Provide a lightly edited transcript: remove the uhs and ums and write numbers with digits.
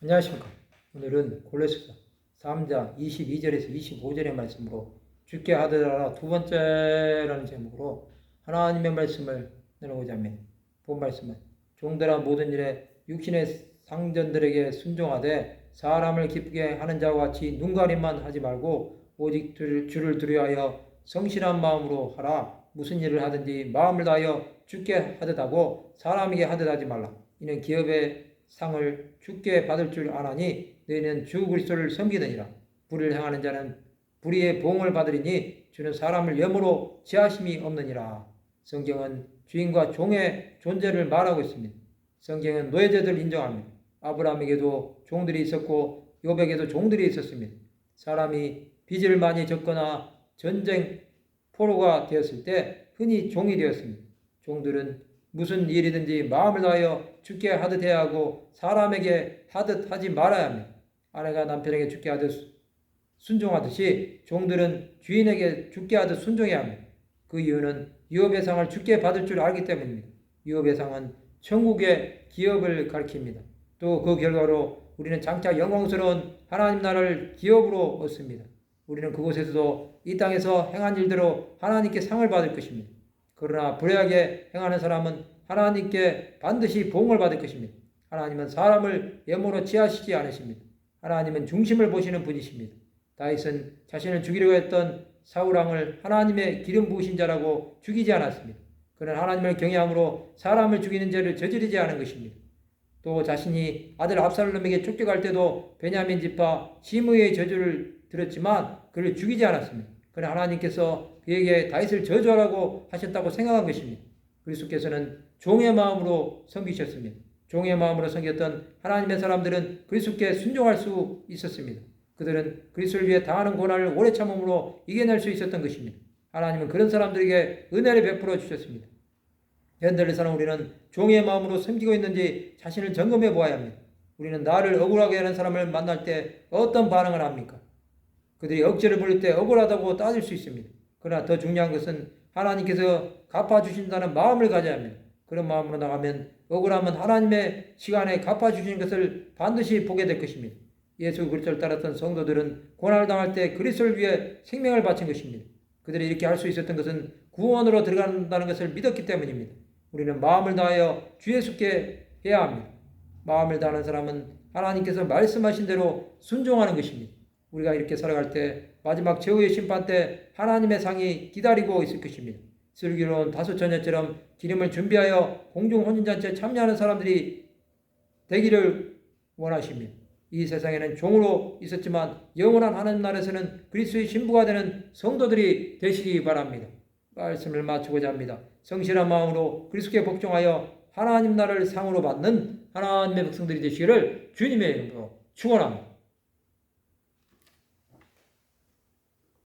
안녕하십니까. 오늘은 골로새서 3장 22절에서 25절의 말씀으로 주께 하더라 두 번째라는 제목으로 하나님의 말씀을 나누고자 합니다. 본 말씀은 종들아 모든 일에 육신의 상전들에게 순종하되 사람을 기쁘게 하는 자와 같이 눈가림만 하지 말고 오직 주를 두려워하여 성실한 마음으로 하라. 무슨 일을 하든지 마음을 다하여 주께 하듯 하고 사람에게 하듯 하지 말라. 이는 기업의 상을 주께 받을 줄 아나니 너희는 주 그리스도를 섬기느니라. 불의를 행하는 자는 불의의 보응을 받으리니 주는 사람을 염으로 지하심이 없느니라. 성경은 주인과 종의 존재를 말하고 있습니다. 성경은 노예제도를 인정합니다. 아브라함에게도 종들이 있었고 욥에게도 종들이 있었습니다. 사람이 빚을 많이 졌거나 전쟁 포로가 되었을 때 흔히 종이 되었습니다. 종들은 무슨 일이든지 마음을 다하여 주께 하듯 해야 하고 사람에게 하듯 하지 말아야 합니다. 아내가 남편에게 주께 하듯 순종하듯이 종들은 주인에게 주께 하듯 순종해야 합니다. 그 이유는 유업의 상을 주께 받을 줄 알기 때문입니다. 유업의 상은 천국의 기업을 가리킵니다. 또 그 결과로 우리는 장차 영광스러운 하나님 나라를 기업으로 얻습니다. 우리는 그곳에서도 이 땅에서 행한 일대로 하나님께 상을 받을 것입니다. 그러나 불의하게 행하는 사람은 하나님께 반드시 보응을 받을 것입니다. 하나님은 사람을 염으로 취하시지 않으십니다. 하나님은 중심을 보시는 분이십니다. 다윗은 자신을 죽이려고 했던 사울왕을 하나님의 기름 부으신 자라고 죽이지 않았습니다. 그는 하나님을 경외함으로 사람을 죽이는 죄를 저지르지 않은 것입니다. 또 자신이 아들 압살롬에게 쫓겨갈 때도 베냐민 지파 시므의 저주를 들었지만 그를 죽이지 않았습니다. 그는 하나님께서 그에게 다윗을 저주하라고 하셨다고 생각한 것입니다. 그리스도께서는 종의 마음으로 섬기셨습니다. 종의 마음으로 섬겼던 하나님의 사람들은 그리스도께 순종할 수 있었습니다. 그들은 그리스도를 위해 당하는 고난을 오래 참음으로 이겨낼 수 있었던 것입니다. 하나님은 그런 사람들에게 은혜를 베풀어 주셨습니다. 현대를 사는 우리는 종의 마음으로 섬기고 있는지 자신을 점검해 보아야 합니다. 우리는 나를 억울하게 하는 사람을 만날 때 어떤 반응을 합니까? 그들이 억지를 부릴 때 억울하다고 따질 수 있습니다. 그러나 더 중요한 것은 하나님께서 갚아주신다는 마음을 가져야 합니다. 그런 마음으로 나가면 억울하면 하나님의 시간에 갚아주시는 것을 반드시 보게 될 것입니다. 예수 그리스도를 따랐던 성도들은 고난을 당할 때 그리스도를 위해 생명을 바친 것입니다. 그들이 이렇게 할 수 있었던 것은 구원으로 들어간다는 것을 믿었기 때문입니다. 우리는 마음을 다하여 주 예수께 해야 합니다. 마음을 다하는 사람은 하나님께서 말씀하신 대로 순종하는 것입니다. 우리가 이렇게 살아갈 때 마지막 최후의 심판 때 하나님의 상이 기다리고 있을 것입니다. 슬기로운 다소처녀처럼 기름을 준비하여 공중 혼인잔치에 참여하는 사람들이 되기를 원하십니다. 이 세상에는 종으로 있었지만 영원한 하나님 나라에서는 그리스도의 신부가 되는 성도들이 되시기 바랍니다. 말씀을 마치고자 합니다. 성실한 마음으로 그리스도께 복종하여 하나님 나라를 상으로 받는 하나님의 백성들이 되시기를 주님의 이름으로 축원합니다.